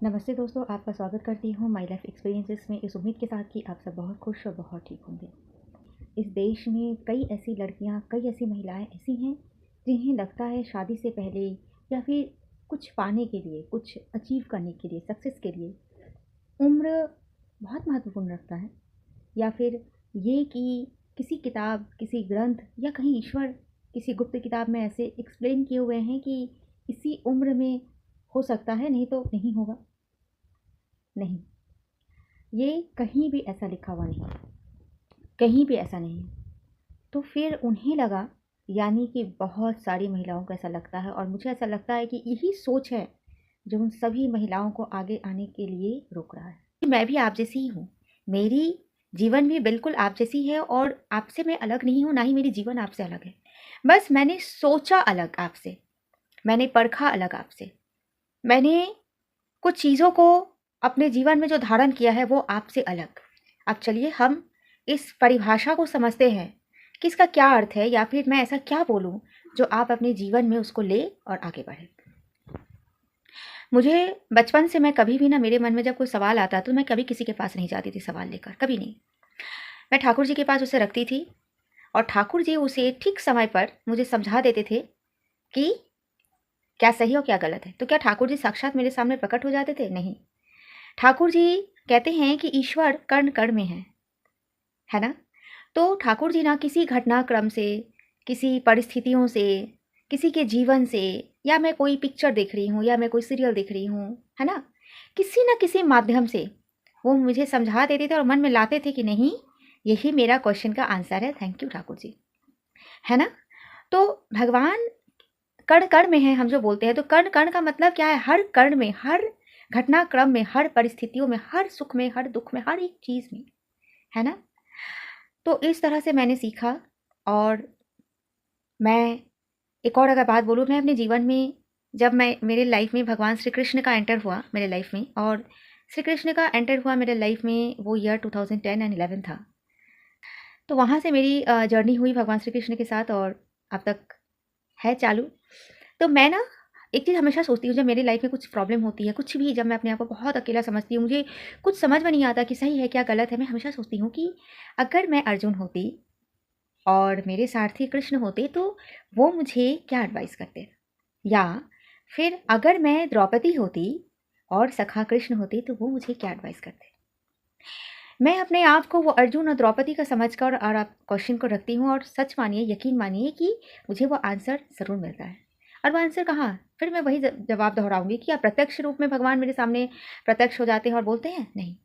नमस्ते दोस्तों, आपका स्वागत करती हूँ माई लाइफ एक्सपीरियंसेस में, इस उम्मीद के साथ कि आप सब बहुत खुश और बहुत ठीक होंगे। इस देश में कई ऐसी लड़कियाँ, कई ऐसी महिलाएं ऐसी हैं जिन्हें लगता है शादी से पहले या फिर कुछ पाने के लिए, कुछ अचीव करने के लिए, सक्सेस के लिए उम्र बहुत महत्वपूर्ण रखता है। या फिर ये कि किसी किताब, किसी ग्रंथ या कहीं ईश्वर किसी गुप्त किताब में ऐसे एक्सप्लेन किए हुए हैं कि इसी उम्र में हो सकता है, नहीं तो नहीं होगा। नहीं, ये कहीं भी ऐसा लिखा हुआ नहीं, कहीं भी ऐसा नहीं है। तो फिर उन्हें लगा, यानी कि बहुत सारी महिलाओं को ऐसा लगता है, और मुझे ऐसा लगता है कि यही सोच है जो उन सभी महिलाओं को आगे आने के लिए रोक रहा है। मैं भी आप जैसी ही हूँ, मेरी जीवन भी बिल्कुल आप जैसी है, और आपसे मैं अलग नहीं हूँ, ना ही मेरी जीवन आपसे अलग है। बस मैंने सोचा अलग आपसे, मैंने परखा अलग आपसे, मैंने कुछ चीज़ों को अपने जीवन में जो धारण किया है वो आपसे अलग। अब चलिए हम इस परिभाषा को समझते हैं कि इसका क्या अर्थ है, या फिर मैं ऐसा क्या बोलूं जो आप अपने जीवन में उसको ले और आगे बढ़े। मुझे बचपन से, मैं कभी भी ना, मेरे मन में जब कोई सवाल आता तो मैं कभी किसी के पास नहीं जाती थी सवाल लेकर, कभी नहीं। मैं ठाकुर जी के पास उसे रखती थी, और ठाकुर जी उसे ठीक समय पर मुझे समझा देते थे कि क्या सही और क्या गलत है। तो क्या ठाकुर जी साक्षात मेरे सामने प्रकट हो जाते थे? नहीं। ठाकुर जी कहते हैं कि ईश्वर कण कण में है ना। तो ठाकुर जी ना किसी घटनाक्रम से, किसी परिस्थितियों से, किसी के जीवन से, या मैं कोई पिक्चर देख रही हूँ या मैं कोई सीरियल देख रही हूँ, है ना, किसी न किसी माध्यम से वो मुझे समझा देते थे और मन में लाते थे कि नहीं, यही मेरा क्वेश्चन का आंसर है। थैंक यू ठाकुर जी, है ना। तो भगवान कण कण में है, हम जो बोलते हैं, तो कण कण का मतलब क्या है? हर कण में, हर घटनाक्रम में, हर परिस्थितियों में, हर सुख में, हर दुख में, हर एक चीज में, है ना। तो इस तरह से मैंने सीखा। और मैं एक और अगर बात बोलूँ, मैं अपने जीवन में, जब मैं, मेरे लाइफ में भगवान श्री कृष्ण का एंटर हुआ मेरे लाइफ में, और श्री कृष्ण का एंटर हुआ मेरे लाइफ में, वो ईयर 2010 एंड 11 था। तो वहाँ से मेरी जर्नी हुई भगवान श्री कृष्ण के साथ, और अब तक है चालू। तो मैं ना एक चीज़ हमेशा सोचती हूँ, जब मेरी लाइफ में कुछ प्रॉब्लम होती है, कुछ भी, जब मैं अपने आप को बहुत अकेला समझती हूँ, मुझे कुछ समझ में नहीं आता कि सही है क्या गलत है, मैं हमेशा सोचती हूँ कि अगर मैं अर्जुन होती और मेरे सारथी कृष्ण होते तो वो मुझे क्या एडवाइस करते, या फिर अगर मैं द्रौपदी होती और सखा कृष्ण होते तो वो मुझे क्या एडवाइस करते। मैं अपने आप को वो अर्जुन और द्रौपदी का समझकर और आप क्वेश्चन को रखती हूँ, और सच मानिए, यकीन मानिए कि मुझे वो आंसर ज़रूर मिलता है। और वो आंसर कहाँ? फिर मैं वही जवाब दोहराऊंगी कि क्या प्रत्यक्ष रूप में भगवान मेरे सामने प्रत्यक्ष हो जाते हैं और बोलते हैं? नहीं।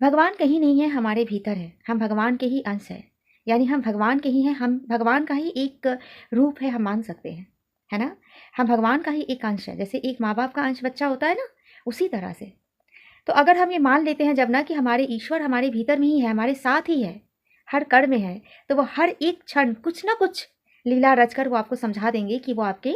भगवान कहीं नहीं है, हमारे भीतर है। हम भगवान के ही अंश हैं, यानी हम भगवान के ही हैं, हम भगवान का ही एक रूप है, हम मान सकते हैं, है ना। हम भगवान का ही एक अंश है, जैसे एक माँ बाप का अंश बच्चा होता है ना, उसी तरह से। तो अगर हम ये मान लेते हैं जब ना कि हमारे ईश्वर हमारे भीतर में ही है, हमारे साथ ही है, हर कण में है, तो वो हर एक क्षण कुछ ना कुछ लीला रचकर वो आपको समझा देंगे कि वो आपके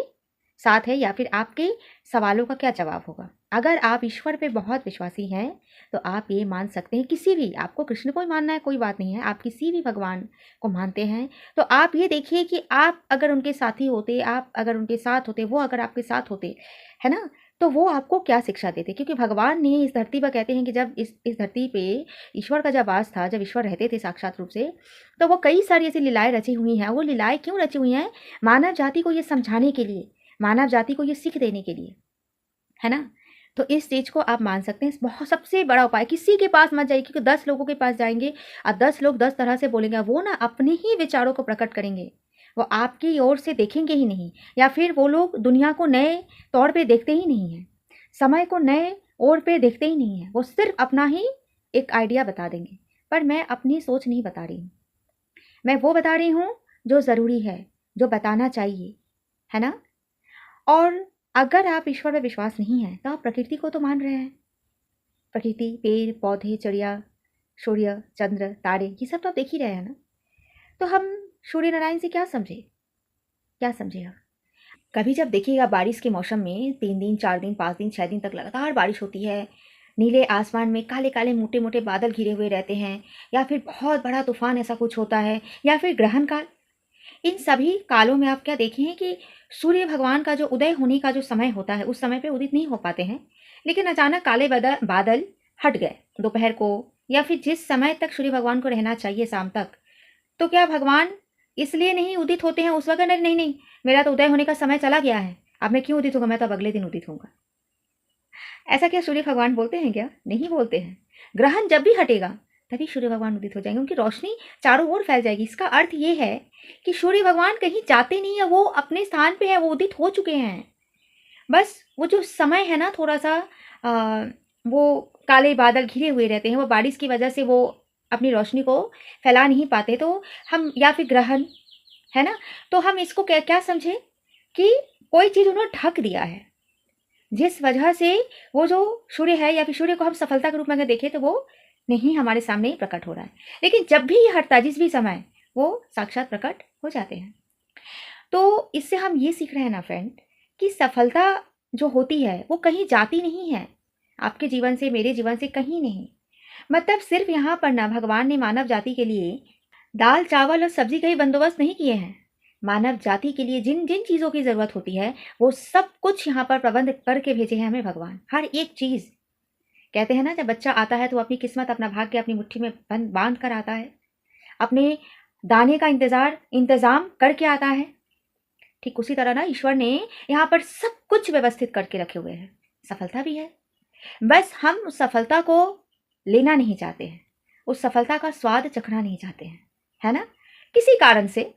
साथ है, या फिर आपके सवालों का क्या जवाब होगा। अगर आप ईश्वर पे बहुत विश्वासी हैं तो आप ये मान सकते हैं, किसी भी, आपको कृष्ण को ही मानना है कोई बात नहीं है, आप किसी भी भगवान को मानते हैं, तो आप ये देखिए कि आप अगर उनके साथी होते, आप अगर उनके साथ होते, वो अगर आपके साथ होते, है ना, तो वो आपको क्या शिक्षा देते। क्योंकि भगवान ने इस धरती पर, कहते हैं कि जब इस धरती पे ईश्वर का जब वास था, जब ईश्वर रहते थे साक्षात रूप से, तो वो कई सारी ऐसी लीलाएं रची हुई हैं। वो लीलाएं क्यों रची हुई हैं? मानव जाति को ये समझाने के लिए, मानव जाति को ये सीख देने के लिए, है ना। तो इस चीज को आप मान सकते हैं। बहुत सबसे बड़ा उपाय, किसी के पास मत जाइए, क्योंकि 10 लोगों के पास जाएंगे और 10 लोग 10 तरह से बोलेंगे, वो ना अपने ही विचारों को प्रकट करेंगे, वो आपकी ओर से देखेंगे ही नहीं, या फिर वो लोग दुनिया को नए तौर पे देखते ही नहीं है, समय को नए ओर पे देखते ही नहीं है, वो सिर्फ अपना ही एक आइडिया बता देंगे। पर मैं अपनी सोच नहीं बता रही हूँ, मैं वो बता रही हूँ जो ज़रूरी है, जो बताना चाहिए, है ना। और अगर आप ईश्वर में विश्वास नहीं है तो आप प्रकृति को तो मान रहे हैं। प्रकृति, पेड़ पौधे, चिड़िया, सूर्य, चंद्र, तारे, ये सब तो आप देख ही रहे हैं ना। तो हम सूर्य नारायण से क्या समझे, क्या समझे आप? कभी जब देखिएगा बारिश के मौसम में 3 दिन, 4 दिन, 5 दिन, 6 दिन तक लगातार बारिश होती है, नीले आसमान में काले काले मोटे मोटे बादल घिरे हुए रहते हैं, या फिर बहुत बड़ा तूफान ऐसा कुछ होता है, या फिर ग्रहण काल, इन सभी कालों में आप क्या देखें कि सूर्य भगवान का जो उदय होने का जो समय होता है, उस समय पे उदित नहीं हो पाते हैं, लेकिन अचानक काले बादल हट गए दोपहर को, या फिर जिस समय तक सूर्य भगवान को रहना चाहिए शाम तक, तो क्या भगवान इसलिए नहीं उदित होते हैं उस वक्त? नहीं नहीं नहीं, मेरा तो उदय होने का समय चला गया है, अब मैं क्यों उदित होगा, मैं तो अब अगले दिन उदित होऊंगा। ऐसा क्या सूर्य भगवान बोलते हैं क्या? नहीं बोलते हैं। ग्रहण जब भी हटेगा तभी सूर्य भगवान उदित हो जाएंगे, उनकी रोशनी चारों ओर फैल जाएगी। इसका अर्थ ये है कि सूर्य भगवान कहीं जाते नहीं है, वो अपने स्थान पे है, वो उदित हो चुके हैं। बस वो जो समय है ना, थोड़ा सा वो काले बादल घिरे हुए रहते हैं, वो बारिश की वजह से वो अपनी रोशनी को फैला नहीं पाते, तो हम, या फिर ग्रहण है ना, तो हम इसको क्या क्या समझे कि कोई चीज़ उन्होंने ढक दिया है, जिस वजह से वो जो सूर्य है, या फिर सूर्य को हम सफलता के रूप में अगर देखें तो वो नहीं हमारे सामने ही प्रकट हो रहा है। लेकिन जब भी ये हटता है, जिस भी समय, वो साक्षात प्रकट हो जाते हैं। तो इससे हम ये सीख रहे हैं ना फ्रेंड, कि सफलता जो होती है वो कहीं जाती नहीं है, आपके जीवन से, मेरे जीवन से कहीं नहीं। मतलब सिर्फ यहाँ पर ना भगवान ने मानव जाति के लिए दाल चावल और सब्जी का ही बंदोबस्त नहीं किए हैं। मानव जाति के लिए जिन जिन चीज़ों की ज़रूरत होती है वो सब कुछ यहाँ पर प्रबंध करके भेजे हैं हमें भगवान। हर एक चीज़, कहते हैं ना, जब बच्चा आता है तो अपनी किस्मत, अपना भाग्य अपनी मुट्ठी में बांध कर आता है, अपने दाने का इंतज़ाम करके आता है। ठीक उसी तरह ना ईश्वर ने यहाँ पर सब कुछ व्यवस्थित करके रखे हुए हैं, सफलता भी है। बस हम उस सफलता को लेना नहीं चाहते हैं, उस सफलता का स्वाद चखना नहीं चाहते हैं, है ना, किसी कारण से,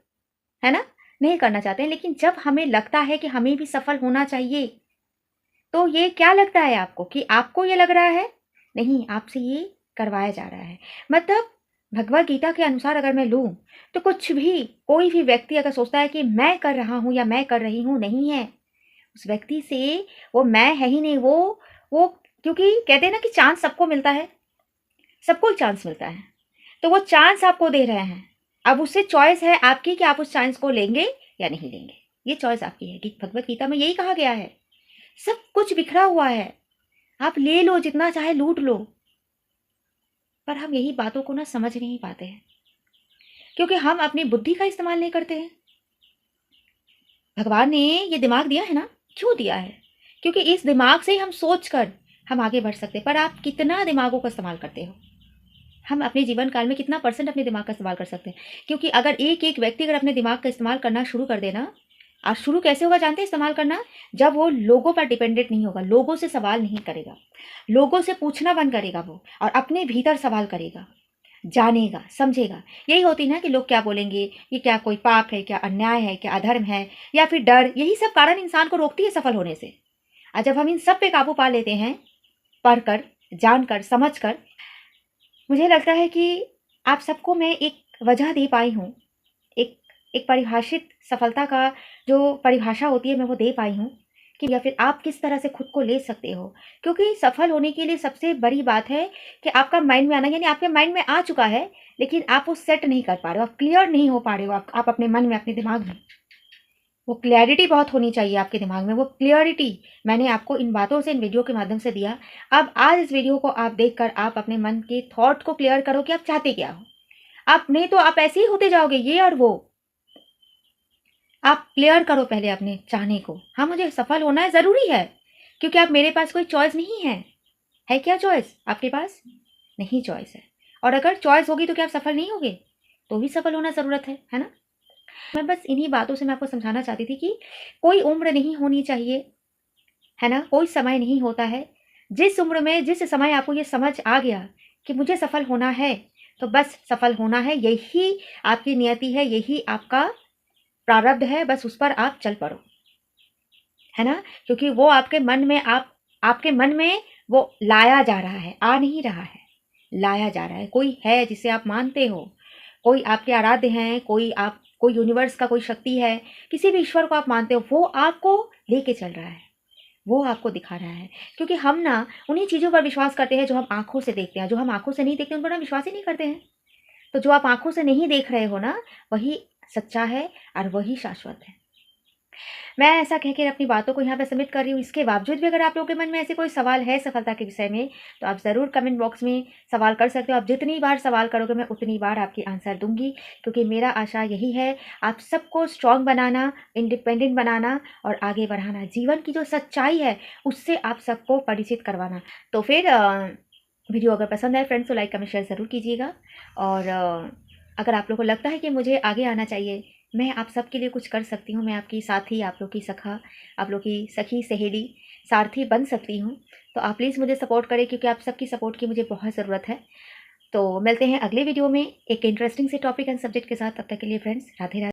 है ना, नहीं करना चाहते हैं। लेकिन जब हमें लगता है कि हमें भी सफल होना चाहिए, तो ये क्या लगता है आपको, कि आपको ये लग रहा है? नहीं, आपसे ये करवाया जा रहा है। मतलब भगवत गीता के अनुसार अगर मैं लूँ तो कुछ भी, कोई भी व्यक्ति अगर सोचता है कि मैं कर रहा हूँ या मैं कर रही हूँ, नहीं है, उस व्यक्ति से वो मैं है ही नहीं। वो क्योंकि कहते हैं ना कि चांस सबको मिलता है, सबको चांस मिलता है, तो वो चांस आपको दे रहे हैं। अब उससे चॉइस है आपकी कि आप उस चांस को लेंगे या नहीं लेंगे, ये चॉइस आपकी है। कि भगवत गीता में यही कहा गया है, सब कुछ बिखरा हुआ है, आप ले लो, जितना चाहे लूट लो। पर हम यही बातों को ना समझ नहीं पाते हैं, क्योंकि हम अपनी बुद्धि का इस्तेमाल नहीं करते हैं। भगवान ने ये दिमाग दिया है ना, क्यों दिया है? क्योंकि इस दिमाग से हम सोच कर हम आगे बढ़ सकते हैं। पर आप कितना दिमागों का इस्तेमाल करते हो? हम अपने जीवन काल में कितना % अपने दिमाग का इस्तेमाल कर सकते हैं? क्योंकि अगर एक एक व्यक्ति अगर अपने दिमाग का इस्तेमाल करना शुरू कर देना, आज शुरू कैसे होगा जानते हैं इस्तेमाल करना? जब वो लोगों पर डिपेंडेंट नहीं होगा, लोगों से सवाल नहीं करेगा, लोगों से पूछना बंद करेगा वो, और अपने भीतर सवाल करेगा, जानेगा, समझेगा। यही होती ना कि लोग क्या बोलेंगे, ये क्या कोई पाप है, क्या अन्याय है, क्या अधर्म है, या फिर डर, यही सब कारण इंसान को रोकती है सफल होने से। और जब हम इन सब पे काबू पा लेते हैं, पढ़कर, जानकर, समझकर, मुझे लगता है कि आप सबको मैं एक वजह दे पाई हूँ, एक एक परिभाषित सफलता का जो परिभाषा होती है मैं वो दे पाई हूँ, कि या फिर आप किस तरह से खुद को ले सकते हो। क्योंकि सफल होने के लिए सबसे बड़ी बात है कि आपका माइंड में आना, यानी आपके माइंड में आ चुका है लेकिन आप वो सेट नहीं कर पा रहे हो, आप क्लियर नहीं हो पा रहे हो, आप अपने मन में, अपने दिमाग में। वो क्लैरिटी बहुत होनी चाहिए आपके दिमाग में, वो क्लियरिटी मैंने आपको इन बातों से, इन वीडियो के माध्यम से दिया। अब आज इस वीडियो को आप देखकर आप अपने मन के थॉट को क्लियर करो कि आप चाहते क्या हो। आप नहीं तो आप ऐसे ही होते जाओगे, ये और वो। आप क्लियर करो पहले अपने चाहने को। हाँ, मुझे सफल होना है, ज़रूरी है, क्योंकि आप, मेरे पास कोई चॉइस नहीं है क्या चॉइस आपके पास? नहीं चॉइस है। और अगर चॉइस होगी तो क्या आप सफल नहीं होगे? तो भी सफल होना ज़रूरत है ना। मैं बस इन्हीं बातों से मैं आपको समझाना चाहती थी कि कोई उम्र नहीं होनी चाहिए, है ना, कोई समय नहीं होता है। जिस उम्र में, जिस समय आपको ये समझ आ गया कि मुझे सफल होना है, तो बस सफल होना है, यही आपकी नियति है, यही आपका प्रारब्ध है, बस उस पर आप चल पड़ो, है ना। क्योंकि वो आपके मन में, आपके मन में वो लाया जा रहा है, आ नहीं रहा है, लाया जा रहा है। कोई है जिसे आप मानते हो, कोई आपके आराध्य हैं, कोई यूनिवर्स का कोई शक्ति है, किसी भी ईश्वर को आप मानते हो, वो आपको लेके चल रहा है, वो आपको दिखा रहा है। क्योंकि हम ना उन्हीं चीज़ों पर विश्वास करते हैं जो हम आंखों से देखते हैं, जो हम आंखों से नहीं देखते उन पर हम विश्वास ही नहीं करते हैं। तो जो आप आंखों से नहीं देख रहे हो ना, वही सच्चा है और वही शाश्वत है। मैं ऐसा कह के अपनी बातों को यहाँ पे सबमिट कर रही हूँ। इसके बावजूद भी अगर आप लोगों के मन में ऐसे कोई सवाल है सफलता के विषय में, तो आप ज़रूर कमेंट बॉक्स में सवाल कर सकते हो। आप जितनी बार सवाल करोगे, मैं उतनी बार आपकी आंसर दूँगी, क्योंकि मेरा आशा यही है, आप सबको स्ट्रॉन्ग बनाना, इंडिपेंडेंट बनाना और आगे बढ़ाना। जीवन की जो सच्चाई है, उससे आप सबको परिचित करवाना। तो फिर वीडियो अगर पसंद आए फ्रेंड्स, तो लाइक, कमेंट, शेयर ज़रूर कीजिएगा। और अगर आप लोगों को लगता है कि मुझे आगे आना चाहिए, मैं आप सबके लिए कुछ कर सकती हूँ, मैं आपकी साथी, आप लोग की सखा, आप लोग की सखी, सहेली, सारथी बन सकती हूँ, तो आप प्लीज़ मुझे सपोर्ट करें, क्योंकि आप सबकी सपोर्ट की मुझे बहुत ज़रूरत है। तो मिलते हैं अगले वीडियो में एक इंटरेस्टिंग से टॉपिक एंड सब्जेक्ट के साथ। तब तक के लिए फ्रेंड्स, राधे राधे।